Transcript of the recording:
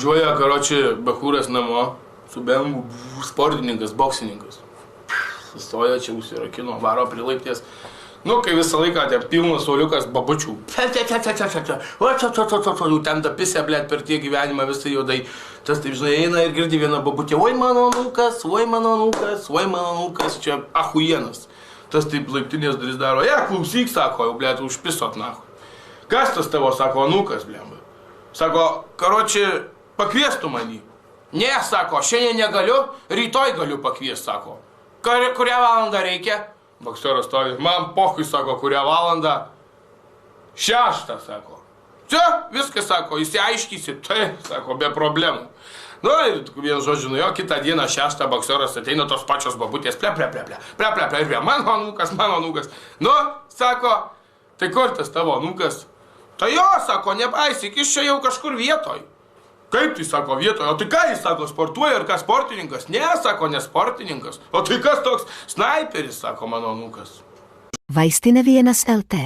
Važiuoja, karoči, bachūras namo, su BMW sportininkas, boksininkas. Sustoja čia, užsirakino, varo prie laipties. Nu, kai visą laiką tie pilnas soliukas babučių. Jau ten ta pisė, blėt, per tie gyvenimą visai juodai. Tas, taip žinai, eina ir girdi vieną babutę. Oi mano anūkas, oi mano anūkas, oi mano anūkas. Čia ahujienas. Tas taip laiptinės duris daro. Klausyk, sako, jau, blėt, užpisot, nahu. Kas tas tavo, sako, anūkas, blėt. Sako, karoči, pakviestų manį. Ne, sako, šiandien negaliu, rytoj galiu pakviesti, sako. Kurią valandą reikia? Bokseras stovi, man pochui, sako, kurią valandą? 6, sako. Čia, viskas, sako, įsiaiškysi, tai, sako, be problemų. Nu, ir vien žodžiu, jo, kitą dieną 6 bokseras ateina tos pačios babutės, ir vėl, mano anūkas. Nu, sako, tai kur tas tavo anūkas? Tai jo, sako, nepaisyk, jis čia jau kažkur vietoj. Kaip tai, sako, vietoje? O tai ką jis, sako, sportuoja ir ką sportininkas? Ne, sako, ne sportininkas. O tai kas toks snaiperis, sako, mano anūkas. Vaistinė 1 LT